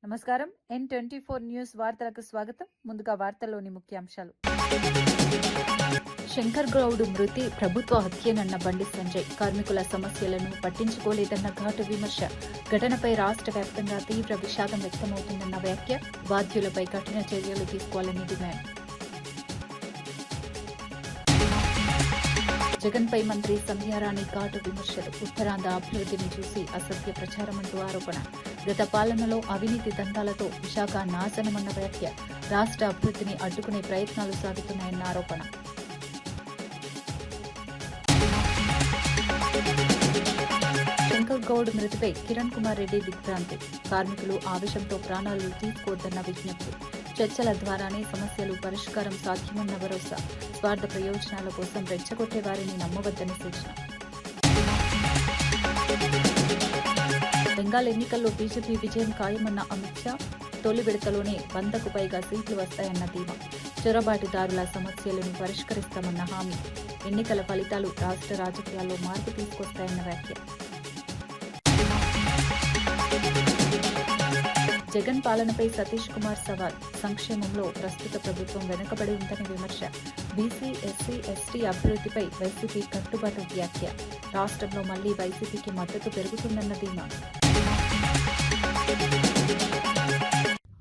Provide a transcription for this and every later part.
నమస్కారం. N24 news వార్తలకు స్వాగతం. ముందుగా వార్తల్లోని ముఖ్యాంశాలు. శంకర్ గౌడ్ మృతి ప్రభుత్వ హత్యేనన్న బండి సంజయ్. కార్మికుల సమస్యలను పట్టించుకోలేదన్న ఘాటు విమర్శ. ఘటనపై రాష్ట్ర వ్యాప్తంగా తీవ్ర విషాదం వ్యక్తమవుతుందన్న వ్యాఖ్య. బాధ్యులపై కఠిన చర్యలు తీసుకోవాలని డిమాండ్. జగన్పై మంత్రి సంధ్యారాణి ఘాటు విమర్శలు. ఉత్తరాంధ్ర అభివృద్ధిని చూసి అసత్య ప్రచారమంటూ ఆరోపణ. గత పాలనలో అవినీతి దందాలతో విశాఖ నాశనమన్న వ్యాఖ్య. రాష్ట్ర అభివృద్ధిని అడ్డుకునే ప్రయత్నాలు సాగుతున్నాయన్న ఆరోపణ. శంకర్ గౌడ్ మృతిపై కిరణ్ కుమార్ రెడ్డి దిగ్భ్రాంతి. కార్మికులు ఆవేశంతో ప్రాణాలు తీసుకోవద్దన్న విజ్ఞప్తి. చర్చల ద్వారానే సమస్యలు పరిష్కారం సాధ్యమన్న భరోసా. స్వార్థ ప్రయోజనాల కోసం రెచ్చగొట్టే వారిని నమ్మవద్దని సూచన. బెంగాల్ ఎన్నికల్లో బీజేపీ విజయం ఖాయమన్న అమిత్ షా. తొలి విడతలోనే 100కు పైగా సీట్లు వస్తాయన్న ధీమా. చొరబాటుదారుల సమస్యలను పరిష్కరిస్తామన్న హామీ. ఎన్నికల ఫలితాలు రాష్ట్ర రాజకీయాల్లో మార్పు తీసుకొస్తాయన్న వ్యాఖ్య. జగన్ పాలనపై సతీష్ కుమార్ సవాల్. సంక్షేమంలో ప్రస్తుత ప్రభుత్వం వెనుకబడి ఉందని విమర్శ. బీసీ, ఎస్సీ, ఎస్టీ అభివృద్ధిపై వైసీపీ కట్టుబాటు వ్యాఖ్య. రాష్ట్రంలో మళ్లీ వైసీపీకి మద్దతు పెరుగుతుందన్న ధీమా.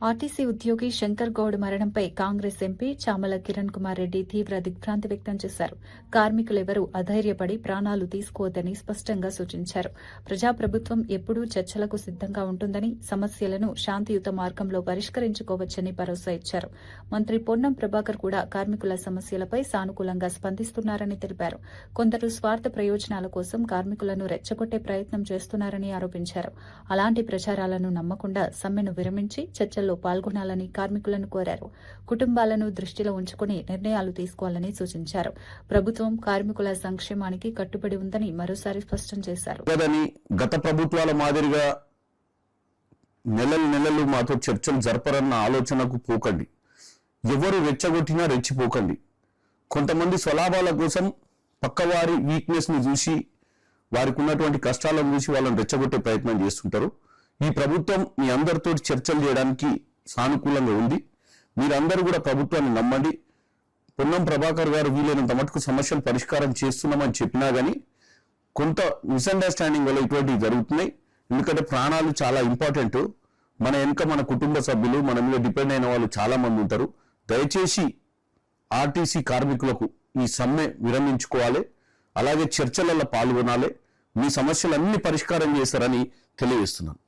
ఆర్టీసీ ఉద్యోగి శంకర్ గౌడ్ మరణంపై కాంగ్రెస్ ఎంపీ చామల కిరణ్ కుమార్ రెడ్డి తీవ్ర దిగ్భ్రాంతి వ్యక్తం చేశారు. కార్మికులెవరూ అధైర్యపడి ప్రాణాలు తీసుకోవద్దని స్పష్టంగా సూచించారు. ప్రజాప్రభుత్వం ఎప్పుడూ చర్చలకు సిద్దంగా ఉంటుందని, సమస్యలను శాంతియుత మార్గంలో పరిష్కరించుకోవచ్చని భరోసా ఇచ్చారు. మంత్రి పొన్నం ప్రభాకర్ కూడా కార్మికుల సమస్యలపై సానుకూలంగా స్పందిస్తున్నారని తెలిపారు. కొందరు స్వార్థ ప్రయోజనాల కోసం కార్మికులను రెచ్చగొట్టే ప్రయత్నం చేస్తున్నారని ఆరోపించారు. అలాంటి ప్రచారాలను నమ్మకుండా సమ్మెను విరమించి చర్చల్లో పాల్గొనాలని కార్మికులను కోరారు. కుటుంబాలను దృష్టిలో ఉంచుకుని నిర్ణయాలు తీసుకోవాలని సూచించారు. ప్రభుత్వం కార్మికుల సంక్షేమానికి కట్టుబడి ఉందని మరోసారి స్పష్టం చేశారు. గత ప్రభుత్వాల మాదిరిగా నెలలు మాతో చర్చలు జరపరన్న ఆలోచనకు పోకండి. ఎవరు రెచ్చగొట్టినా రెచ్చిపోకండి. కొంతమంది స్వలాభాల కోసం పక్కవారి వీక్నెస్ ని చూసి, వారికి ఉన్నటువంటి కష్టాలను చూసి వాళ్ళని రెచ్చగొట్టే ప్రయత్నం చేస్తుంటారు. ఈ ప్రభుత్వం మీ అందరితో చర్చలు చేయడానికి సానుకూలంగా ఉంది. మీరందరూ కూడా ప్రభుత్వాన్ని నమ్మండి. పొన్నం ప్రభాకర్ గారు వీలైనంత మటుకు సమస్యలు పరిష్కారం చేస్తున్నామని చెప్పినా గానీ కొంత మిస్అండర్స్టాండింగ్ వల్ల ఇటువంటివి జరుగుతున్నాయి. ఎందుకంటే ప్రాణాలు చాలా ఇంపార్టెంట్. మన వెనుక మన కుటుంబ సభ్యులు, మన మీద డిపెండ్ అయిన వాళ్ళు చాలా మంది ఉంటారు. దయచేసి ఆర్టీసీ కార్మికులకు ఈ సమ్మె విరమించుకోవాలి. అలాగే చర్చలలో పాల్గొనాలి. మీ సమస్యలన్నీ పరిష్కారం చేస్తారని తెలియజేస్తున్నాను.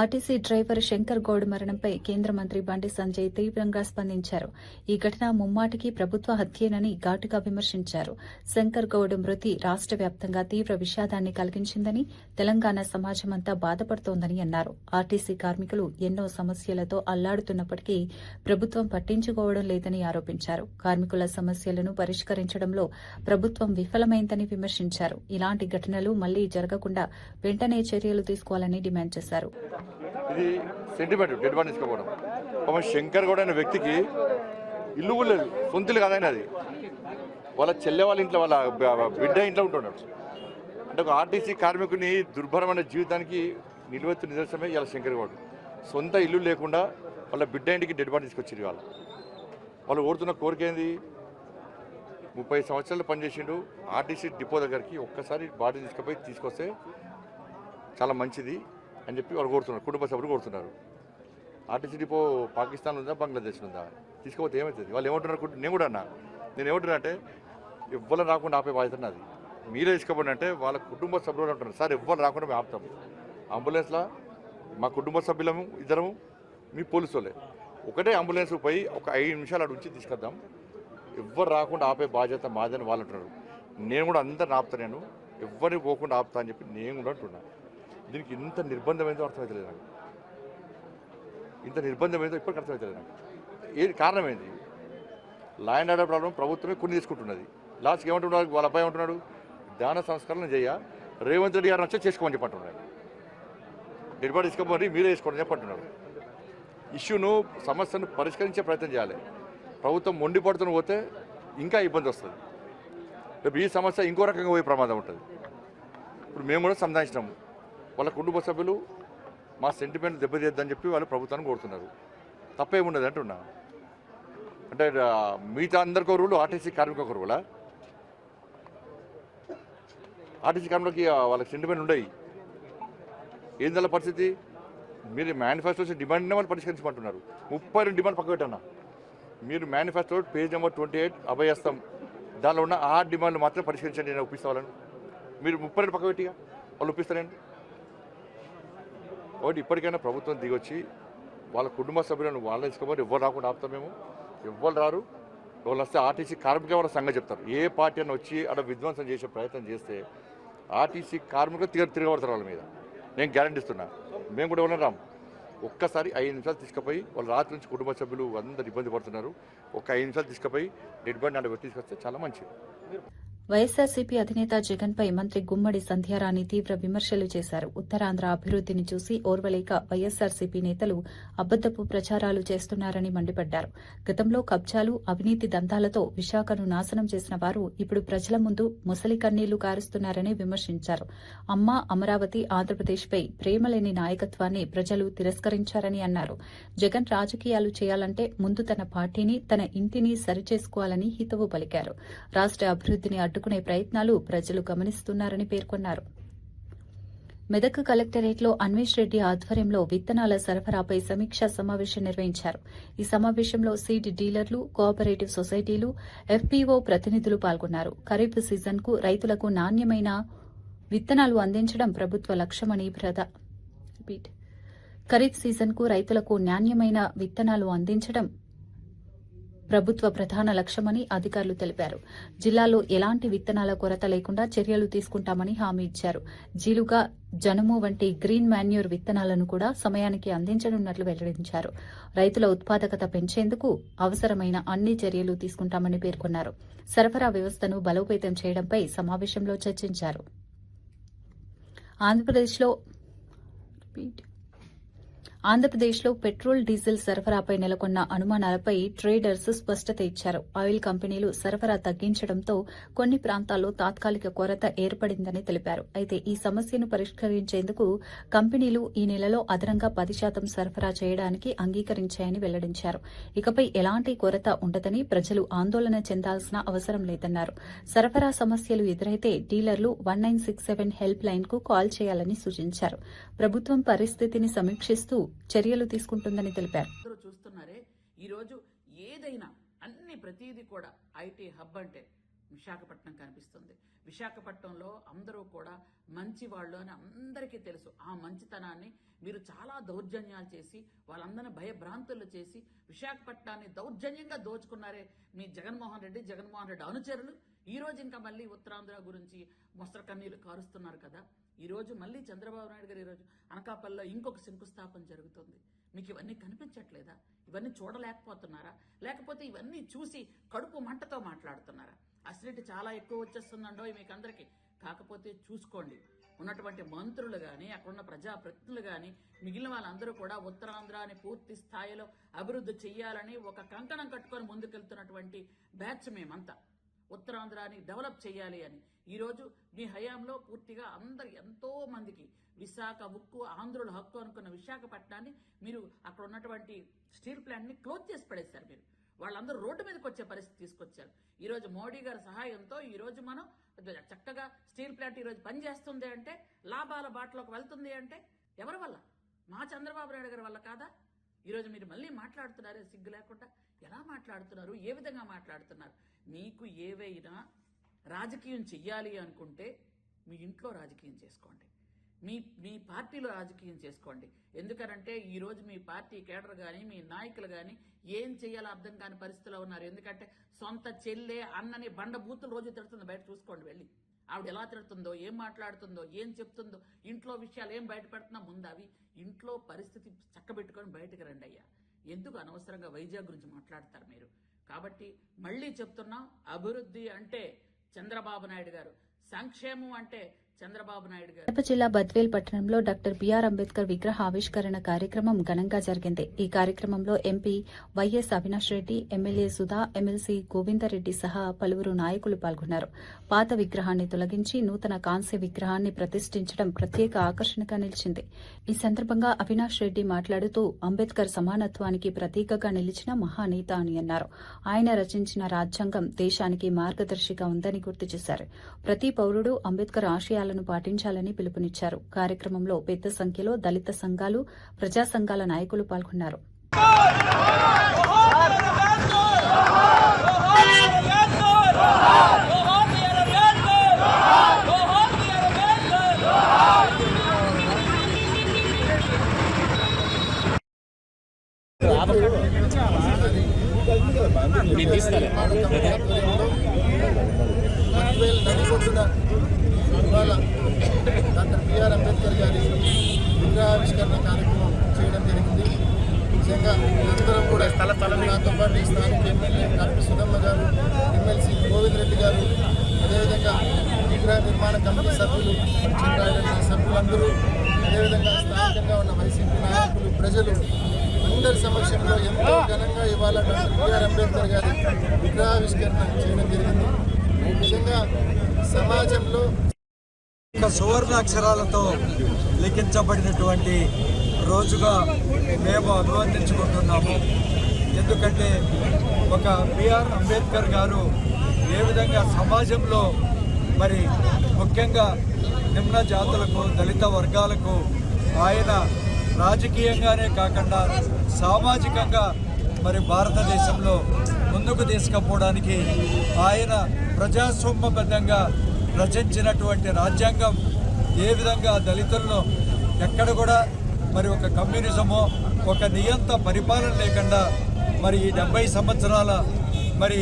ఆర్టీసీ డ్రైవర్ శంకర్ గౌడ్ మరణంపై కేంద్ర మంత్రి బండి సంజయ్ తీవ్రంగా స్పందించారు. ఈ ఘటన ముమ్మాటికి ప్రభుత్వ హత్యేనని ఘాటుగా విమర్శించారు. శంకర్ గౌడ్ మృతి రాష్ట్ర వ్యాప్తంగా తీవ్ర విషాదాన్ని కలిగించిందని, తెలంగాణ సమాజమంతా బాధపడుతోందని అన్నారు. ఆర్టీసీ కార్మికులు ఎన్నో సమస్యలతో అల్లాడుతున్నప్పటికీ ప్రభుత్వం పట్టించుకోవడం లేదని ఆరోపించారు. కార్మికుల సమస్యలను పరిష్కరించడంలో ప్రభుత్వం విఫలమైందని విమర్శించారు. ఇలాంటి ఘటనలు మళ్లీ జరగకుండా వెంటనే చర్యలు తీసుకోవాలని డిమాండ్ చేశారు. ఇది సెంటిమెంట్ డెడ్ బాడీ తీసుకోవడం. శంకర్ గౌడ్ అనే వ్యక్తికి ఇల్లు కూడా లేదు, సొంత ఇల్లు కాదని. అది వాళ్ళ చెల్లె వాళ్ళ ఇంట్లో, వాళ్ళ బిడ్డ ఇంట్లో ఉంటున్నాడు. అంటే ఒక ఆర్టీసీ కార్మికుని దుర్భరమైన జీవితానికి నిలువెత్తు నిదర్శనమే ఇలా శంకర్ గౌడ్. సొంత ఇల్లు లేకుండా వాళ్ళ బిడ్డ ఇంటికి డెడ్ బాడీ తీసుకొచ్చారు. వాళ్ళు ఓడుతున్న కోరిక ఏంది? 30 సంవత్సరాలు పనిచేసిండు ఆర్టీసీ డిపో దగ్గరికి. ఒక్కసారి బాడీ తీసుకొస్తే చాలా మంచిది అని చెప్పి వాళ్ళు కోరుతున్నారు. కుటుంబ సభ్యులు కోరుతున్నారు. ఆర్టీసీ డిపో పాకిస్తాన్ ఉందా, బంగ్లాదేశ్ ఉందా? తీసుకపోతే ఏమవుతుంది? వాళ్ళు ఏమంటున్నారు? నేను కూడా ఏమంటున్నా అంటే ఎవ్వరు రాకుండా ఆపే బాధ్యత నాది. మీరే తీసుకోబడి అంటే వాళ్ళ కుటుంబ సభ్యులు అంటున్నారు, సార్ ఎవ్వరు రాకుండా మేము ఆపుతాం. అంబులెన్స్లో మా కుటుంబ సభ్యులము ఇద్దరము, మీ పోలీసు వాళ్ళే ఒకటే అంబులెన్స్ పోయి ఒక 5 నిమిషాలు అటు ఉంచి తీసుకొద్దాం. ఎవ్వరు రాకుండా ఆపే బాధ్యత మాదని వాళ్ళు అంటున్నారు. నేను కూడా అందరిని ఆపుతాను, నేను ఎవ్వరిని పోకుండా ఆపుతా అని చెప్పి నేను కూడా అంటున్నాను. దీనికి ఇంత నిర్బంధమైందో అర్థమవుతలేదు నాకు. ఇంత నిర్బంధమైందో ఇప్పటికి అర్థమవుతలేదు నాకు. ఏది కారణం ఏంది? లా అండ్ ఆర్డర్ ప్రాబ్లం ప్రభుత్వమే కొన్ని తీసుకుంటున్నది. లాస్ట్కి ఏమంటున్నారు? వాళ్ళ అబ్బాయి ఏమంటున్నాడు? దాన సంస్కరణ చేయ రేవంత్ రెడ్డి గారు వచ్చి చేసుకోమని చెప్పంటున్నారు. డెడ్ బాడీ తీసుకోమని మీరే చేసుకోండి చెప్పంటున్నారు. ఇష్యూను, సమస్యను పరిష్కరించే ప్రయత్నం చేయాలి. ప్రభుత్వం మొండిపడుతున్న పోతే ఇంకా ఇబ్బంది వస్తుంది. రేపు ఈ సమస్య ఇంకో రకంగా పోయే ప్రమాదం ఉంటుంది. ఇప్పుడు మేము కూడా సంధానించినాము. వాళ్ళ కుటుంబ సభ్యులు మా సెంటిమెంట్ దెబ్బతీద్దని చెప్పి వాళ్ళు ప్రభుత్వాన్ని కోరుతున్నారు. తప్పేముండదు అంటున్నా. అంటే మిగతా అందరికీ రూలు, ఆర్టీసీ కార్మిక ఒక రూలా? ఆర్టీసీ కార్మికులకి వాళ్ళకి సెంటిమెంట్ ఉండయి. ఏందల్ల పరిస్థితి? మీరు మేనిఫెస్టో డిమాండ్నే వాళ్ళు పరిష్కరించమంటున్నారు. 32 డిమాండ్ పక్క పెట్టన్నా. మీరు మేనిఫెస్టో పేజ్ నెంబర్ 28 అభయస్తం దానిలో ఉన్న 6 డిమాండ్లు మాత్రం పరిష్కరించండి, నేను ఒప్పిస్తా వాళ్ళని. మీరు 32 పక్క పెట్టిగా వాళ్ళు ఒప్పిస్తారండి. ఒకటి ఇప్పటికైనా ప్రభుత్వం దిగొచ్చి వాళ్ళ కుటుంబ సభ్యులను వాళ్ళ తీసుకోమని ఎవరు రాకుండా ఆపుతాం మేము. ఎవ్వరు రారు. వాళ్ళు వస్తే ఆర్టీసీ కార్మికులు వాళ్ళ సంగతి చెప్తారు. ఏ పార్టీ అని వచ్చి అక్కడ విధ్వంసం చేసే ప్రయత్నం చేస్తే ఆర్టీసీ కార్మికులు తిరగబడతారు వాళ్ళ మీద. నేను గ్యారంటీ ఇస్తున్నా. మేము కూడా ఎవరైనా రాము. ఒక్కసారి 5 నిమిషాలు తీసుకుపోయి వాళ్ళు రాత్రి నుంచి కుటుంబ సభ్యులు అందరు ఇబ్బంది పడుతున్నారు. ఒక 5 నిమిషాలు తీసుకుపోయి డెడ్ బాడీ నాడు తీసుకొస్తే చాలా మంచిది. వైఎస్సార్సీపీ అధినేత జగన్పై మంత్రి గుమ్మడి సంధ్యారాణి తీవ్ర విమర్శలు చేశారు. ఉత్తరాంధ్ర అభివృద్దిని చూసి ఓర్వలేక వైఎస్సార్సీపీ నేతలు అబద్దపు ప్రచారాలు చేస్తున్నారని మండిపడ్డారు. గతంలో కబ్జాలు, అవినీతి దందాలతో విశాఖను నాశనం చేసిన వారు ఇప్పుడు ప్రజల ముందు ముసలి కన్నీళ్లు కారుస్తున్నారని విమర్శించారు. అమ్మ అమరావతి ఆంధ్రప్రదేశ్పై ప్రేమలేని నాయకత్వాన్ని ప్రజలు తిరస్కరించారని అన్నారు. జగన్ రాజకీయాలు చేయాలంటే ముందు తన పార్టీని, తన ఇంటిని సరిచేసుకోవాలని హితవు పలికారు. రాష్ట్ర అభివృద్దిని అడ్డుకునే ప్రయత్నాలు ప్రజలు గమనిస్తున్నారని పేర్కొన్నారు. మెదక్ కలెక్టరేట్లో అన్వేష్ రెడ్డి ఆధ్వర్యంలో విత్తనాల సరఫరాపై సమీక్షా సమావేశం నిర్వహించారు. ఈ సమావేశంలో సీడ్ డీలర్లు, కోఆపరేటివ్ సొసైటీలు, ఎఫ్పీఓ ప్రతినిధులు పాల్గొన్నారు. ఖరీఫ్ సీజన్కు రైతులకు నాణ్యమైన విత్తనాలు అందించడం ప్రభుత్వ లక్ష్యమని ఖరీఫ్ సీజన్కు రైతులకు నాణ్యమైన విత్తనాలు అందించడం ప్రభుత్వ ప్రధాన లక్ష్యమని అధికారులు తెలిపారు. జిల్లాలో ఎలాంటి విత్తనాల కొరత లేకుండా చర్యలు తీసుకుంటామని హామీ ఇచ్చారు. జీలుగా, జనుము వంటి గ్రీన్ మాన్యూర్ విత్తనాలను కూడా సమయానికి అందించనున్నట్లు వెల్లడించారు. రైతుల ఉత్పాదకత పెంచేందుకు అవసరమైన అన్ని చర్యలు తీసుకుంటామని పేర్కొన్నారు. సరఫరా వ్యవస్థను బలోపేతం చేయడంపై సమావేశంలో చర్చించారు. ఆంధ్రప్రదేశ్లో పెట్రోల్, డీజిల్ సరఫరాపై నెలకొన్న అనుమానాలపై ట్రేడర్స్ స్పష్టత ఇచ్చారు. ఆయిల్ కంపెనీలు సరఫరా తగ్గించడంతో కొన్ని ప్రాంతాల్లో తాత్కాలిక కొరత ఏర్పడిందని తెలిపారు. అయితే ఈ సమస్యను పరిష్కరించేందుకు కంపెనీలు ఈ నెలలో అదనంగా 10% సరఫరా చేయడానికి అంగీకరించాయని వెల్లడించారు. ఇకపై ఎలాంటి కొరత ఉండదని, ప్రజలు ఆందోళన చెందాల్సిన అవసరం లేదన్నారు. సరఫరా సమస్యలు ఎదురైతే డీలర్లు 1967 హెల్ప్ లైన్ కు కాల్ చేయాలని సూచించారు. ప్రభుత్వం పరిస్థితిని సమీక్షిస్తూ చర్యలు తీసుకుంటుందని తెలిపారు. అందరూ చూస్తున్నారే, ఈరోజు ఏదైనా ప్రతిదీ కూడా ఐటీ హబ్ అంటే విశాఖపట్నం కనిపిస్తుంది. విశాఖపట్నంలో అందరూ కూడా మంచి వాళ్ళు అని అందరికీ తెలుసు. ఆ మంచితనాన్ని మీరు చాలా దౌర్జన్యాలు చేసి వాళ్ళందరినీ భయభ్రాంతులు చేసి విశాఖపట్నాన్ని దౌర్జన్యంగా దోచుకున్నారే మీ జగన్మోహన్ రెడ్డి అనుచరులు. ఈ రోజు ఇంకా మళ్ళీ ఉత్తరాంధ్ర గురించి మొసర కన్నీళ్లు కారుస్తున్నారు కదా. ఈ రోజు మళ్ళీ చంద్రబాబు నాయుడు గారు ఈరోజు అనకాపల్లిలో ఇంకొక శంకుస్థాపన జరుగుతుంది. మీకు ఇవన్నీ కనిపించట్లేదా? ఇవన్నీ చూడలేకపోతున్నారా? లేకపోతే ఇవన్నీ చూసి కడుపు మంటతో మాట్లాడుతున్నారా? అసిడిటీ చాలా ఎక్కువ వచ్చేస్తుందండో మీకు అందరికీ. కాకపోతే చూసుకోండి, ఉన్నటువంటి మంత్రులు కానీ, అక్కడున్న ప్రజాప్రతినిధులు కానీ, మిగిలిన వాళ్ళందరూ కూడా ఉత్తరాంధ్రాని పూర్తి స్థాయిలో అభివృద్ధి చెయ్యాలని ఒక కంకణం కట్టుకొని ముందుకెళ్తున్నటువంటి బ్యాచ్ మేమంతా. ఉత్తరాంధ్రాని డెవలప్ చేయాలి అని ఈరోజు మీ హయాంలో పూర్తిగా ఎంతో మందికి విశాఖ ఉక్కు, ఆంధ్రుల హక్కు అనుకున్న విశాఖపట్నాన్ని మీరు అక్కడ ఉన్నటువంటి స్టీల్ ప్లాంట్ని క్లోజ్ చేసి పడేశారు. మీరు వాళ్ళందరూ రోడ్డు మీదకి వచ్చే పరిస్థితి తీసుకొచ్చారు. ఈరోజు మోడీ గారి సహాయంతో ఈరోజు మనం చక్కగా స్టీల్ ప్లాంట్ ఈరోజు పనిచేస్తుంది అంటే, లాభాల బాటలోకి వెళ్తుంది అంటే ఎవరి వల్ల? మా చంద్రబాబు నాయుడు గారి వల్ల కాదా? ఈరోజు మీరు మళ్ళీ మాట్లాడుతున్నారే సిగ్గు లేకుండా. ఎలా మాట్లాడుతున్నారు? ఏ విధంగా మాట్లాడుతున్నారు? మీకు ఏవైనా రాజకీయం చెయ్యాలి అనుకుంటే మీ ఇంట్లో రాజకీయం చేసుకోండి, మీ పార్టీలో రాజకీయం చేసుకోండి. ఎందుకనంటే ఈరోజు మీ పార్టీ కేడర్ కానీ, మీ నాయకులు కానీ ఏం చేయాలో అర్థం కాని పరిస్థితిలో ఉన్నారు. ఎందుకంటే సొంత చెల్లె, అన్నని బండబూతులు రోజు తిడుతుంది. బయట చూసుకోండి వెళ్ళి. ఆవిడ ఎలా తిడుతుందో, ఏం మాట్లాడుతుందో, ఏం చెప్తుందో, ఇంట్లో విషయాలు ఏం బయట పెడుతున్నా ముందు అవి ఇంట్లో పరిస్థితి చక్కబెట్టుకొని బయటకు రండి అయ్యా. ఎందుకు అనవసరంగా వైజాగ్ గురించి మాట్లాడతారు మీరు? కాబట్టి మళ్ళీ చెప్తున్నా, అభివృద్ధి అంటే చంద్రబాబు నాయుడు గారు, సంక్షేమం అంటే చంద్రబాబు నాయుడు గారు. కడప జిల్లా బద్వేల్ పట్టణంలో డాక్టర్ బిఆర్ అంబేద్కర్ విగ్రహ ఆవిష్కరణ కార్యక్రమం ఘనంగా జరిగింది. ఈ కార్యక్రమంలో MP YS Avinash Reddy, MLA Sudha, MLC Govinda Reddy సహా పలువురు నాయకులు పాల్గొన్నారు. పాత విగ్రహాన్ని తొలగించి నూతన కాంస్య విగ్రహాన్ని ప్రతిష్ఠించడం ప్రత్యేక ఆకర్షణగా నిలిచింది. ఈ సందర్భంగా అవినాష్ రెడ్డి మాట్లాడుతూ అంబేద్కర్ సమానత్వానికి ప్రతీకగా నిలిచిన మహానేత అని అన్నారు. ఆయన రచించిన రాజ్యాంగం దేశానికి మార్గదర్శిగా ఉందని గుర్తు చేశారు. ప్రతి పౌరుడు అంబేద్కర్ ఆశయాలను పాటించాలని పిలుపునిచ్చారు. కార్యక్రమంలో పెద్ద సంఖ్యలో దళిత సంఘాలు, ప్రజా సంఘాల నాయకులు పాల్గొన్నారు. ఇవాళ డాక్టర్ బిఆర్ అంబేద్కర్ గారి విగ్రహావిష్కరణ కార్యక్రమం చేయడం జరిగింది. నిజంగా అందరం కూడా నాతో పాటు ఈ స్థానిక ఎమ్మెల్యే డాక్టర్ సుధమ్మ గారు, ఎమ్మెల్సీ గోవిందరెడ్డి గారు, అదేవిధంగా విగ్రహ నిర్మాణ కమిటీ సభ్యులు, చంద్రాయణ సభ్యులందరూ, అదేవిధంగా స్థానికంగా ఉన్న వైసీపీ నాయకులు, ప్రజలు అందరి సమక్షంలో ఎంతో ఘనంగా ఇవాళ డాక్టర్ బిఆర్ అంబేద్కర్ గారి విగ్రహావిష్కరణ చేయడం జరిగింది. నిజంగా సమాజంలో సువర్ణ అక్షరాలతో లిఖించబడినటువంటి రోజుగా మేము అభివర్ణించుకుంటున్నాము. ఎందుకంటే ఒక బిఆర్ అంబేద్కర్ గారు ఏ విధంగా సమాజంలో మరి ముఖ్యంగా నిమ్న జాతులకు, దళిత వర్గాలకు ఆయన రాజకీయంగానే కాకుండా సామాజికంగా మరి భారతదేశంలో ముందుకు తీసుకుపోవడానికి ఆయన ప్రజాస్వామ్యబద్ధంగా రచించినటువంటి రాజ్యాంగం ఏ విధంగా దళితులను ఎక్కడ కూడా మరి ఒక కమ్యూనిజమో, ఒక నియంత పరిపాలన లేకుండా మరి ఈ 70 సంవత్సరాల మరి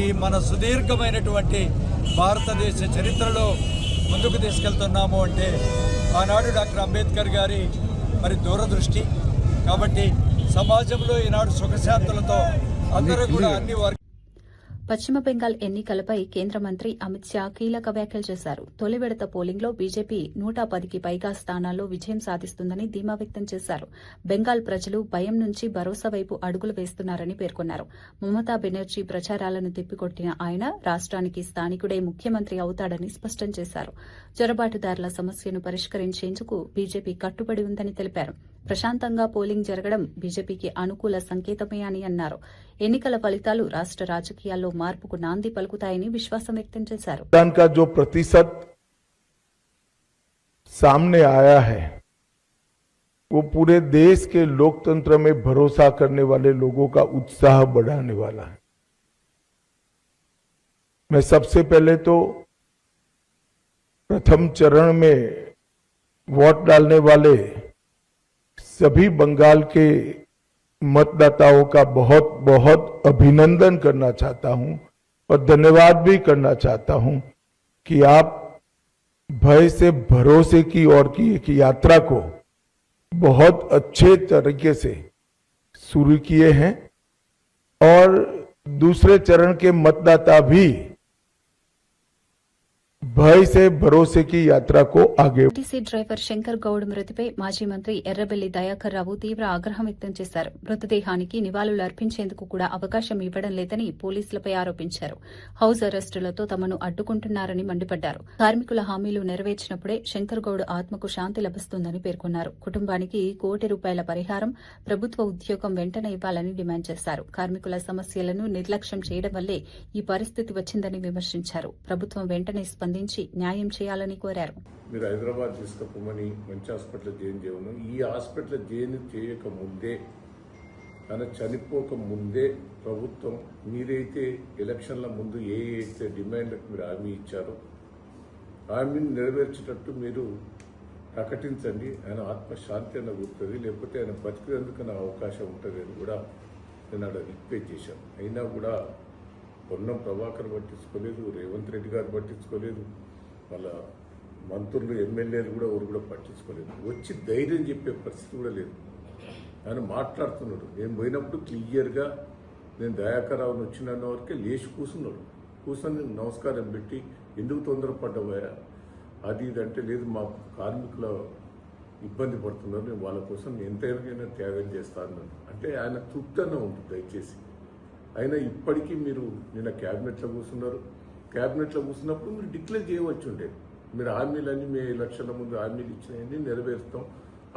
ఈ మన సుదీర్ఘమైనటువంటి భారతదేశ చరిత్రలో ముందుకు తీసుకెళ్తున్నాము అంటే ఆనాడు డాక్టర్ అంబేద్కర్ గారి మరి దూరదృష్టి. కాబట్టి సమాజంలో ఈనాడు సుఖశాంతులతో అందరూ కూడా అన్ని వర్గాలు. పశ్చిమ బెంగాల్ ఎన్నికలపై కేంద్ర మంత్రి అమిత్ షా కీలక వ్యాఖ్యలు చేశారు. తొలి విడత పోలింగ్లో బీజేపీ 110కి పైగా స్థానాల్లో విజయం సాధిస్తుందని ధీమా వ్యక్తం చేశారు. బెంగాల్ ప్రజలు భయం నుంచి భరోసా వైపు అడుగులు వేస్తున్నారని పేర్కొన్నారు. మమతా బెనర్జీ ప్రచారాలను తిప్పికొట్టిన ఆయన రాష్ట్రానికి స్థానికుడే ముఖ్యమంత్రి అవుతాడని స్పష్టం చేశారు. చొరబాటుదారుల సమస్యను పరిష్కరించేందుకు బీజేపీ కట్టుబడి ఉందని తెలిపారు. ప్రశాంతంగా పోలింగ్ జరగడం బీజేపీకి అనుకూల సంకేతమే అని అన్నారు. ఎన్నికల ఫలితాలు రాష్ట్ర రాజకీయాల్లో మార్పుకు నాంది పలుకుతాయని విశ్వాసం వ్యక్తం చేశారు. का जो प्रतिशत सामने आया है वो पूरे देश के लोकतंत्र में भरोसा करने वाले लोगों का उत्साह बढ़ाने वाला है. मैं सबसे पहले तो प्रथम चरण में वोट डालने वाले सभी बंगाल के मतदाताओं का बहुत बहुत अभिनंदन करना चाहता हूं और धन्यवाद भी करना चाहता हूं कि आप भय से भरोसे की ओर की एक यात्रा को बहुत अच्छे तरीके से शुरू किए हैं और दूसरे चरण के मतदाता भी భయ से భరోసే की यात्रा को आगे. టీసీ డ్రైవర్ శంకర్ గౌడ్ మృతిపై మాజీ మంత్రి ఎర్రబెల్లి దయాకర్ రావు తీవ్ర ఆగ్రహం వ్యక్తం చేశారు. మృతదేహానికి నివాళులు అర్పించేందుకు కూడా అవకాశం ఇవ్వడం లేదని పోలీసులపై ఆరోపించారు. హౌస్ అరెస్టులతో తమను అడ్డుకుంటున్నారని మండిపడ్డారు. కార్మికుల హామీలు నెరవేర్చినప్పుడే శంకర్ గౌడ్ ఆత్మకు శాంతి లభిస్తుందని పేర్కొన్నారు. కుటుంబానికి ₹1 కోటి పరిహారం, ప్రభుత్వ ఉద్యోగం వెంటనే ఇవ్వాలని డిమాండ్ చేశారు. కార్మికుల సమస్యలను నిర్లక్ష్యం చేయడం వల్లే ఈ పరిస్థితి వచ్చిందని విమర్శించారు. ప్రభుత్వం వెంటనే స్పందించి న్యాయం చేయాలని కోరారు. మీరు హైదరాబాద్ తీసుకుపోమని మంచి హాస్పిటల్ జాయిన్ చేయను. ఈ హాస్పిటల్ జాయిన్ చేయక ముందే, ఆయన చనిపోక ముందే ప్రభుత్వం మీరైతే ఎలక్షన్ల ముందు ఏ అయితే డిమాండ్లకు మీరు హామీ ఇచ్చారో హామీని నెరవేర్చేటట్టు మీరు ప్రకటించండి. ఆయన ఆత్మశాంతి అన్న గుర్తుంది, లేకపోతే ఆయన బతికేందుకు అవకాశం ఉంటుంది అని కూడా నేను అక్కడ రిక్వెస్ట్ చేశాను. అయినా కూడా పొన్నం ప్రభాకర్ పట్టించుకోలేదు, రేవంత్ రెడ్డి గారు పట్టించుకోలేదు, వాళ్ళ మంత్రులు, ఎమ్మెల్యేలు కూడా ఎవరు కూడా పట్టించుకోలేదు. వచ్చి ధైర్యం చెప్పే పరిస్థితి కూడా లేదు. ఆయన మాట్లాడుతున్నాడు. నేను పోయినప్పుడు క్లియర్గా నేను దయాకర్ రావుని వచ్చిన వరకే లేచి కూర్చున్నాడు. కూర్చొని నమస్కారం పెట్టి ఎందుకు తొందరపడ్డావా, అది ఇది అంటే లేదు, మా కార్మికుల ఇబ్బంది పడుతున్నారు, నేను వాళ్ళ కోసం ఎంతైనా త్యాగం చేస్తాను అంటే ఆయన తృప్తిగా ఉంటుంది. దయచేసి అయినా ఇప్పటికీ మీరు నిన్న క్యాబినెట్లో కూర్చున్నారు, క్యాబినెట్లో కూర్చున్నప్పుడు మీరు డిక్లేర్ చేయవచ్చు ఉండే, మీరు హామీలన్నీ మీ ఎలక్షన్ల ముందు హామీలు ఇచ్చినవన్నీ నెరవేరుస్తాం,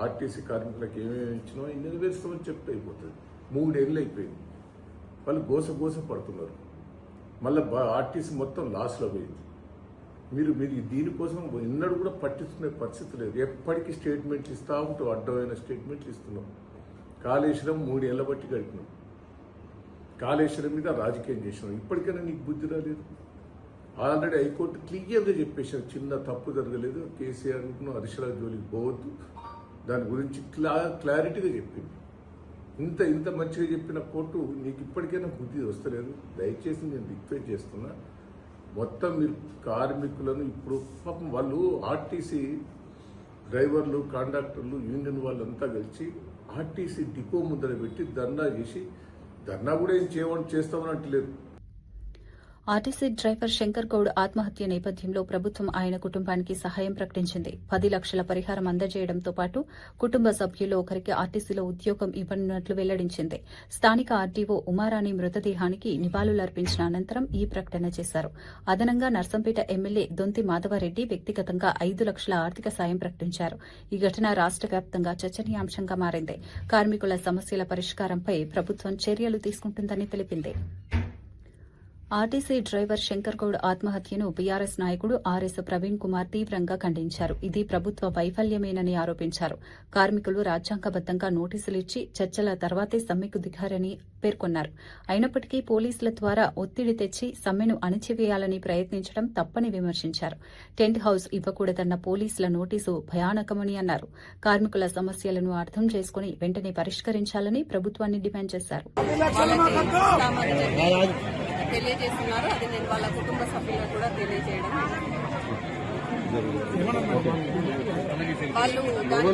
ఆర్టీసీ కార్మికులకు ఏమేమి ఇచ్చినా అవి నెరవేరుస్తామని చెప్తే అయిపోతుంది. 3 ఏళ్ళు అయిపోయింది, వాళ్ళు గోస పడుతున్నారు, మళ్ళీ ఆర్టీసీ మొత్తం లాస్లో పోయింది. మీరు దీనికోసం ఎన్నడూ కూడా పట్టించుకునే పరిస్థితి లేదు. ఎప్పటికీ స్టేట్మెంట్లు ఇస్తూ ఉంటాం, అడ్డమైన స్టేట్మెంట్లు ఇస్తున్నాం. కాళేశ్వరం 3 ఏళ్ల బట్టి గడిపినాం, కాళేశ్వరం మీద రాజకీయం చేసినాం. ఇప్పటికైనా నీకు బుద్ధి రాలేదు? ఆల్రెడీ హైకోర్టు క్లియర్గా చెప్పేసారు, చిన్న తప్పు జరగలేదు, కేసీఆర్ను హరీశ్రావు జోలికి పోవద్దు, దాని గురించి క్లారిటీగా చెప్పింది. ఇంత మంచిగా చెప్పిన కోర్టు నీకు ఇప్పటికైనా బుద్ధి వస్తలేదు. దయచేసి నేను రిక్వెస్ట్ చేస్తున్నా, మొత్తం మీరు కార్మికులను ఇప్పుడు పాపం వాళ్ళు ఆర్టీసీ డ్రైవర్లు, కాంట్రాక్టర్లు, యూనియన్ వాళ్ళంతా కలిసి ఆర్టీసీ డిపో ముందర పెట్టి ధర్నా చేసి, ధర్నా కూడా ఏం చేస్తామని అంటలేదు. ఆర్టీసీ డ్రైవర్ శంకర్ గౌడ్ ఆత్మహత్య నేపథ్యంలో ప్రభుత్వం ఆయన కుటుంబానికి సహాయం ప్రకటించింది. 10 లక్షల పరిహారం అందజేయడంతో పాటు కుటుంబ సభ్యుల్లో ఒకరికి ఆర్టీసీలో ఉద్యోగం ఇవ్వనున్నట్లు వెల్లడించింది. స్థానిక ఆర్డీఓ ఉమారాణి మృతదేహానికి నివాళులర్పించిన అనంతరం ఈ ప్రకటన చేశారు. అదనంగా నర్సంపేట ఎమ్మెల్యే దొంతి మాధవరెడ్డి వ్యక్తిగతంగా 5 లక్షల ఆర్థిక సాయం ప్రకటించారు. ఈ ఘటన రాష్ట వ్యాప్తంగా చర్చనీయాంశంగా మారింది. కార్మికుల సమస్యల పరిష్కారంపై ప్రభుత్వం చర్యలు తీసుకుంటుందని తెలిపింది. ఆర్టీసీ డ్రైవర్ శంకర్ గౌడ్ ఆత్మహత్యను బీఆర్ఎస్ నాయకుడు ఆర్ఎస్ ప్రవీణ్ కుమార్ తీవ్రంగా ఖండించారు. ఇది ప్రభుత్వ వైఫల్యమేనని ఆరోపించారు. కార్మికులు రాజ్యాంగబద్దంగా నోటీసులు ఇచ్చి చర్చల తర్వాతే సమ్మెకు దిగారని పేర్కొన్నారు. అయినప్పటికీ పోలీసుల ద్వారా ఒత్తిడి తెచ్చి సమ్మెను అణిచివేయాలని ప్రయత్నించడం తప్పని విమర్శించారు. టెంట్ హౌస్ ఇవ్వకూడదన్న పోలీసుల నోటీసు భయానకమని అన్నారు. కార్మికుల సమస్యలను అర్థం చేసుకుని వెంటనే పరిష్కరించాలని ప్రభుత్వాన్ని డిమాండ్ చేశారు. తెలియజేస్తున్నారు. అది నేను వాళ్ళ కుటుంబ సభ్యులకు కూడా తెలియజేయడం. వాళ్ళు దానికి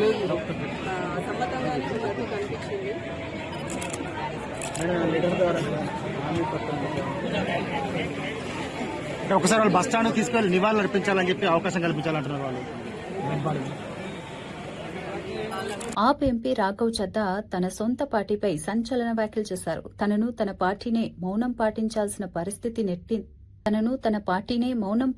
సమ్మతంగానే ఉన్నట్టు కనిపించింది. ఒకసారి వాళ్ళు బస్ స్టాండ్ తీసుకెళ్లి నివాళులు అర్పించాలని చెప్పి అవకాశం కల్పించాలంటున్నారు వాళ్ళు. ఆప్ ఎంపీ రాఘవ్ చద్దా తన సొంత పార్టీపై సంచలన వ్యాఖ్యలు చేశారు. తనను తన పార్టీనే మౌనం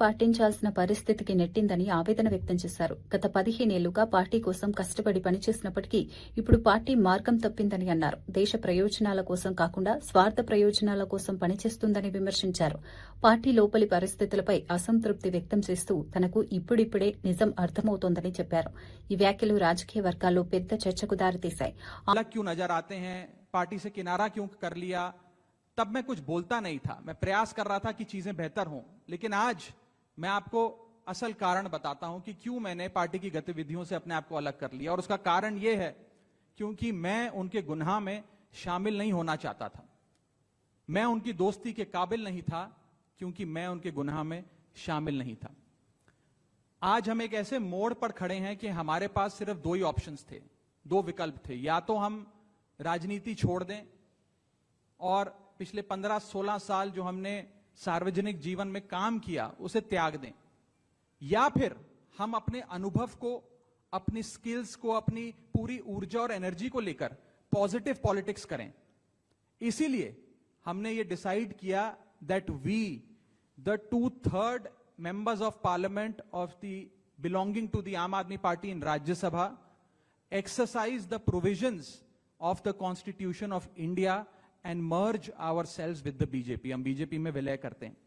పాటించాల్సిన పరిస్థితికి నెట్టిందని ఆవేదన వ్యక్తం చేశారు. గత 15 ఏళ్లుగా పార్టీ కోసం కష్టపడి పనిచేసినప్పటికీ ఇప్పుడు పార్టీ మార్గం తప్పిందని అన్నారు. దేశ ప్రయోజనాల కోసం కాకుండా స్వార్థ ప్రయోజనాల కోసం పనిచేస్తుందని విమర్శించారు. పార్టీ లోపలి పరిస్థితులపై అసంతృప్తి వ్యక్తం చేస్తూ తనకు ఇప్పుడిప్పుడే నిజం అర్థమవుతోందని చెప్పారు. ఈ వ్యాఖ్యలు రాజకీయ వర్గాల్లో పెద్ద చర్చకు దారితీశాయి. तब मैं कुछ बोलता नहीं था, मैं प्रयास कर रहा था कि चीजें बेहतर हों, लेकिन आज मैं आपको असल कारण बताता हूं कि क्यों मैंने पार्टी की गतिविधियों से अपने आप को अलग कर लिया। और उसका कारण यह है क्योंकि मैं उनके गुनाह में शामिल नहीं होना चाहता था, मैं उनकी दोस्ती के काबिल नहीं था क्योंकि मैं उनके गुनाह में शामिल नहीं था। आज हम एक ऐसे मोड़ पर खड़े हैं कि हमारे पास सिर्फ 2 ही ऑप्शंस थे, 2 विकल्प थे। या तो हम राजनीति छोड़ दें और पिछले 15-16 साल जो हमने सार्वजनिक जीवन में काम किया उसे त्याग दें, या फिर हम अपने अनुभव को, अपनी स्किल्स को, अपनी पूरी ऊर्जा और एनर्जी को लेकर पॉजिटिव पॉलिटिक्स करें। इसीलिए हमने ये डिसाइड किया that we the 2/3 members of parliament of the belonging to the Aam Aadmi Party in Rajya Sabha exercise the provisions of the Constitution of India and merge ourselves with the BJP. हम BJP में विलय करते हैं।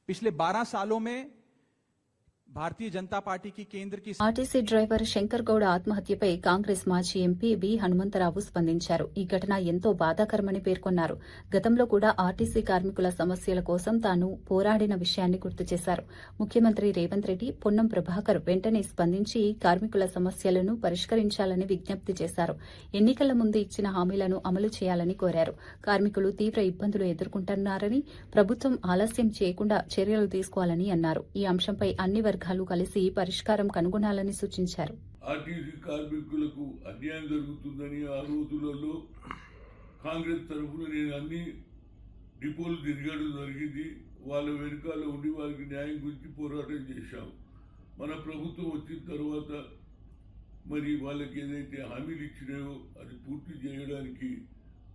पिछले 12 सालों में భారతీయ జనతా పార్టీకి కేంద్రకి RTC driver Shankar Goud ఆత్మహత్యపై Congress మాజీ ఎంపీ వి హనుమంతరావు స్పందించారు. ఈ ఘటన ఎంతో బాధాకరమని పేర్కొన్నారు. గతంలో కూడా ఆర్టీసీ కార్మికుల సమస్యల కోసం తాను పోరాడిన విషయాన్ని గుర్తు చేశారు. ముఖ్యమంత్రి రేవంత్ రెడ్డి, పొన్నం ప్రభాకర్ వెంటనే స్పందించి కార్మికుల సమస్యలను పరిష్కరించాలని విజ్ఞప్తి చేశారు. ఎన్నికల ముందు ఇచ్చిన హామీలను అమలు చేయాలని కోరారు. కార్మికులు తీవ్ర ఇబ్బందులు ఎదుర్కొంటున్నారని, ప్రభుత్వం ఆలస్యం చేయకుండా చర్యలు తీసుకోవాలని అన్నారు. ఈ అంశంపై అన్ని వర్గాలు కలిసి పరిష్కారం కనుగొనాలని సూచించారు. ఆర్టీసీ కార్మికులకు అన్యాయం జరుగుతుందని ఆ రోజులలో కాంగ్రెస్ తరఫున నేను అన్ని డిపోలు తిరగడం జరిగింది. వాళ్ళ వెనుకాల ఉండి వాళ్ళకి న్యాయం గురించి పోరాటం చేశాం. మన ప్రభుత్వం వచ్చిన తర్వాత మరి వాళ్ళకి ఏదైతే హామీలు ఇచ్చినాయో అది పూర్తి చేయడానికి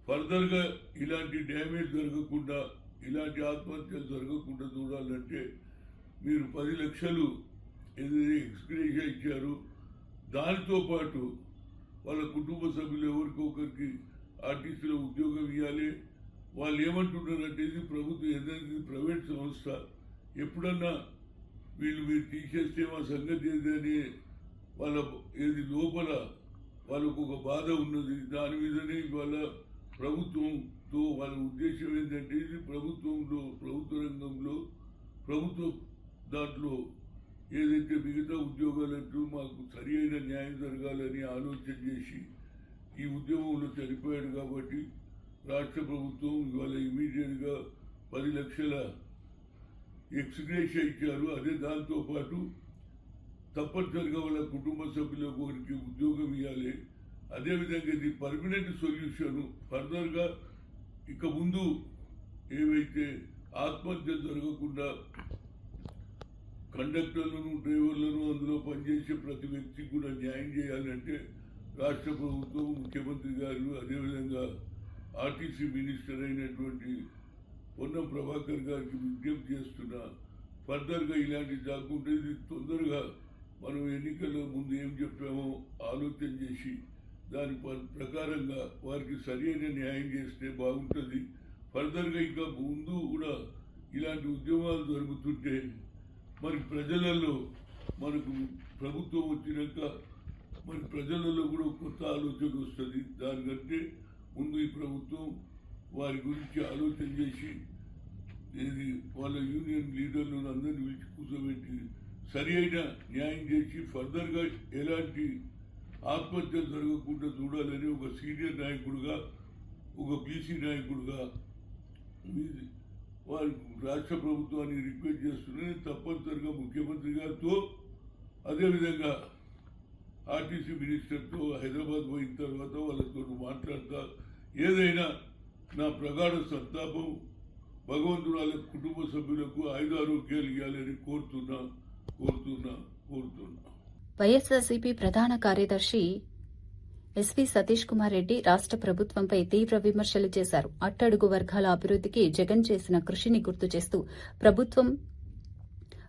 ఫర్దర్గా ఇలాంటి డ్యామేజ్ జరగకుండా, ఇలాంటి ఆత్మహత్యలు జరగకుండా చూడాలంటే మీరు 10 లక్షలు ఏదైతే ఎక్స్గ్రేషియా ఇచ్చారో దానితో పాటు వాళ్ళ కుటుంబ సభ్యులు ఎవరికొకరికి ఆర్టీసీలో ఉద్యోగం ఇవ్వాలి. వాళ్ళు ఏమంటున్నారంటే ఇది ప్రభుత్వం ఏదైతే ప్రైవేట్ సంస్థ, ఎప్పుడన్నా మీరు తీసేస్తే మా సంగతి ఏదని వాళ్ళ ఏది లోపల వాళ్ళకు ఒక బాధ ఉన్నది. దాని మీదనే వాళ్ళ ప్రభుత్వంతో వాళ్ళ ఉద్దేశం ఏంటంటే ఇది ప్రభుత్వ రంగంలో ప్రభుత్వ దాంట్లో ఏదైతే మిగతా ఉద్యోగాలంటూ మాకు సరి అయిన న్యాయం జరగాలని ఆలోచన చేసి ఈ ఉద్యమంలో చనిపోయాడు కాబట్టి రాష్ట్ర ప్రభుత్వం ఇవాళ ఇమీడియట్గా 10 లక్షల ఎక్స్గ్రేషియా ఇచ్చారు. అదే దాంతోపాటు తప్పనిసరిగా వాళ్ళ కుటుంబ సభ్యులకు ఒకరికి ఉద్యోగం ఇవ్వాలి. అదేవిధంగా ఇది పర్మనెంట్ సొల్యూషన్. ఫర్దర్గా ఇక ముందు ఏవైతే ఆత్మహత్య జరగకుండా కండక్టర్లను, డ్రైవర్లను, అందులో పనిచేసే ప్రతి వ్యక్తికి కూడా న్యాయం చేయాలంటే రాష్ట్ర ప్రభుత్వం, ముఖ్యమంత్రి గారు, అదేవిధంగా ఆర్టీసీ మినిస్టర్ అయినటువంటి పొన్నం ప్రభాకర్ గారికి విజ్ఞప్తి చేస్తున్నా. ఫర్దర్గా ఇలాంటి కాకుండా ఇది తొందరగా మనం ఎన్నికల ముందు ఏం చెప్పామో ఆలోచన చేసి దాని ప్రకారంగా వారికి సరైన న్యాయం చేస్తే బాగుంటుంది. ఫర్దర్గా ఇంకా ముందు కూడా ఇలాంటి ఉద్యమాలు జరుగుతుంటే మరి ప్రజలలో మనకు ప్రభుత్వం వచ్చినాక మరి ప్రజలలో కూడా కొత్త ఆలోచన వస్తుంది. దానికంటే ముందు ఈ ప్రభుత్వం వారి గురించి ఆలోచన చేసి ఏది వాళ్ళ యూనియన్ లీడర్లను అందరినీ పిలిచి కూర్చోబెట్టి సరి అయిన న్యాయం చేసి ఫర్దర్గా ఎలాంటి ఆత్మహత్యలు జరగకుండా చూడాలని ఒక సీనియర్ నాయకుడుగా, ఒక బీసీ నాయకుడుగా వారి రాష్ట్ర ప్రభుత్వాన్ని రిక్వెస్ట్ చేస్తున్నాను. తప్పనిసరిగా ముఖ్యమంత్రి గారితో, అదేవిధంగా ఆర్టీసీ మినిస్టర్తో హైదరాబాద్ పోయిన తర్వాత వాళ్ళతో మాట్లాడతా ఏదైనా నా ప్రగాఢ సంతాపం భగవంతుడు వాళ్ళ కుటుంబ సభ్యులకు ఆయుధారోగ్యాలు ఇవ్వాలని కోరుతున్నా. వైఎస్ఆర్సీపీ ప్రధాన కార్యదర్శి ఎస్వి సతీష్ కుమార్ రెడ్డి రాష్ట్ర ప్రభుత్వంపై తీవ్ర విమర్శలు చేశారు. అట్టడుగు వర్గాల అభివృద్దికి జగన్ చేసిన కృషిని గుర్తు చేస్తూ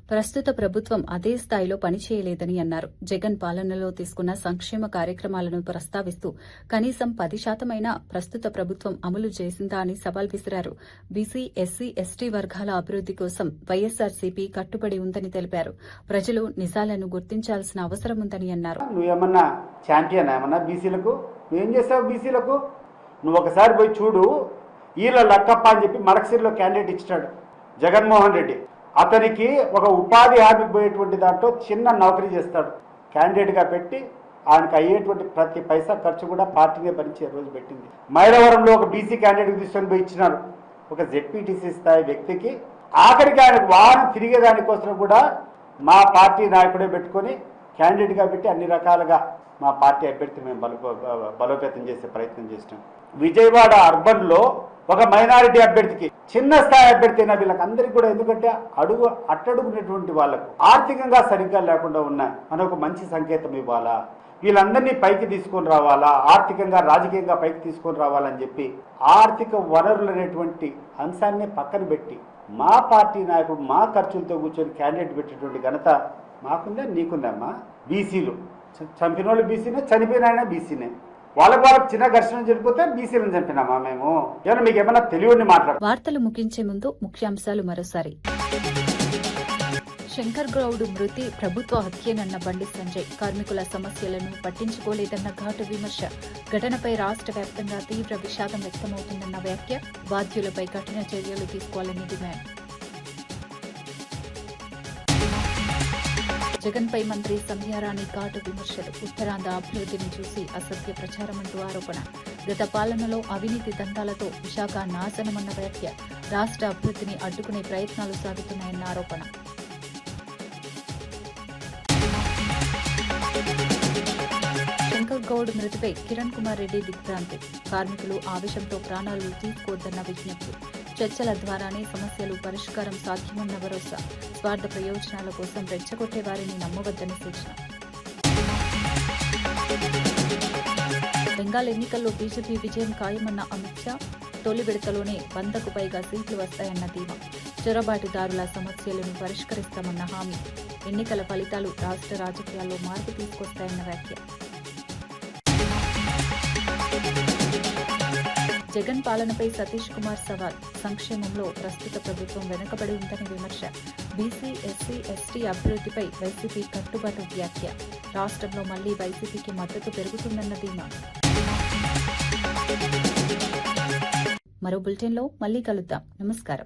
ప్రస్తుత ప్రభుత్వం అదే స్థాయిలో పనిచేయలేదని అన్నారు. జగన్ పాలనలో తీసుకున్న సంక్షేమ కార్యక్రమాలను ప్రస్తావిస్తూ కనీసం 10% ప్రస్తుత ప్రభుత్వం అమలు చేసిందా అని సవాల్ విసిరారు. బీసీ, ఎస్సీ, ఎస్టీ వర్గాల అభివృద్ది కోసం వైఎస్ఆర్సీపీ కట్టుబడి ఉందని తెలిపారు. ప్రజలు నిజాలను గుర్తించాల్సిన అవసరం ఉందని అన్నారు. నువ్వేమన్నా ఛాంపియన్ ఏమన్నా బీసీలకు? నువ్వేం చేస్తావు బీసీలకు? నువ్వు ఒకసారి పోయి చూడు. ఈల లక్కప్ప అని చెప్పి మడకసిరిలో క్యాండిడేట్ ఇచ్చాడు జగన్మోహన్ రెడ్డి. అతనికి ఒక ఉపాధి హామీకి పోయేటువంటి దాంట్లో చిన్న నౌకరీ చేస్తాడు. క్యాండిడేట్గా పెట్టి ఆయనకు అయ్యేటువంటి ప్రతి పైసా ఖర్చు కూడా పార్టీనే భరించే రోజు పెట్టింది. మైలవరంలో ఒక బీసీ క్యాండిడేట్కి తీసుకొని పోయి ఇచ్చినారు ఒక జెడ్పీటీసీ స్థాయి వ్యక్తికి. ఆఖరికి ఆయనకు వాహనం తిరిగేదానికోసం కూడా మా పార్టీ నాయకుడే పెట్టుకొని క్యాండిడేట్గా పెట్టి అన్ని రకాలుగా మా పార్టీ అభ్యర్థిని మేము బలోపేతం చేసే ప్రయత్నం చేసినాం. విజయవాడ అర్బన్లో ఒక మైనారిటీ అభ్యర్థికి, చిన్న స్థాయి అభ్యర్థి అయినా వీళ్ళకందరికీ కూడా, ఎందుకంటే అట్టడుగునేటువంటి వాళ్ళకు ఆర్థికంగా సరిగ్గా లేకుండా ఉన్నాయి, మనం ఒక మంచి సంకేతం ఇవ్వాలా, వీళ్ళందరినీ పైకి తీసుకొని రావాలా, ఆర్థికంగా రాజకీయంగా పైకి తీసుకొని రావాలని చెప్పి ఆర్థిక వనరులు అనేటువంటి అంశాన్ని పక్కన పెట్టి మా పార్టీ నాయకుడు మా ఖర్చులతో కూర్చొని క్యాండిడేట్ పెట్టేటువంటి ఘనత మాకుందా నీకుందమ్మా. బీసీలు చంపిన వాళ్ళు బీసీనే, చనిపోయిన ఆయన బీసీనే. వాళ్ళకు చిన్న ఘర్షణ జరిగిపోతే బీసీలను చంపినామా మేము? ఏమన్నా మీకు ఏమన్నా తెలియని మాట్లాడు. వార్తలు ముగించే ముందు ముఖ్యాంశాలు మరోసారి. శంకర్ గౌడ్ మృతి ప్రభుత్వ హత్యేనన్న బండి సంజయ్. కార్మికుల సమస్యలను పట్టించుకోలేదన్న ఘాటు విమర్శ. ఘటనపై రాష్ట్ర వ్యాప్తంగా తీవ్ర విషాదం వ్యక్తమవుతుందన్న వ్యాఖ్య. బాధ్యులపై కఠిన చర్యలు తీసుకోవాలని డిమాండ్. జగన్పై మంత్రి సంధ్యారాణి ఘాటు విమర్శలు. ఉత్తరాంధ్ర అభివృద్ధిని చూసి అసత్య ప్రచారమంటూ ఆరోపణ. గత పాలనలో అవినీతి దందాలతో విశాఖ నాశనమన్న వ్యాఖ్య. రాష్ట్ర అభివృద్ధిని అడ్డుకునే ప్రయత్నాలు సాగుతున్నాయన్న ఆరోపణ. శంకర్ గౌడ్ గౌడ్ మృతిపై కిరణ్ కుమార్ రెడ్డి దిగ్భ్రాంతి. కార్మికులు ఆవేశంతో ప్రాణాలు తీసుకోవద్దన్న విజ్ఞప్తి. చర్చల ద్వారానే సమస్యలు పరిష్కారం సాధ్యమన్న భరోసా. స్వార్థ ప్రయోజనాల కోసం రెచ్చగొట్టే వారిని నమ్మవద్దని సూచన. బెంగాల్ ఎన్నికల్లో బీజేపీ విజయం ఖాయమన్న అమిత్ షా. తొలి విడతలోనే 100కు పైగా సీట్లు వస్తాయన్న ధీమా. చొరబాటుదారుల సమస్యలను పరిష్కరిస్తామన్న హామీ. ఎన్నికల ఫలితాలు రాష్ట్ర రాజకీయాల్లో మార్పు తీసుకొస్తాయన్న వ్యాఖ్య. జగన్ పాలనపై సతీష్ కుమార్ సవాల్. సంక్షేమంలో ప్రస్తుత ప్రభుత్వం వెనుకబడి ఉందని విమర్శ. బీసీ, ఎస్సీ, ఎస్టీ అభివృద్ధిపై వైసీపీ కట్టుబాటు వ్యాఖ్య. రాష్ట్రంలో మళ్లీ వైసీపీకి మద్దతు పెరుగుతుందన్న ధీమా. మరో బులెటిన్లో మళ్లీ కలుద్దాం. నమస్కారం.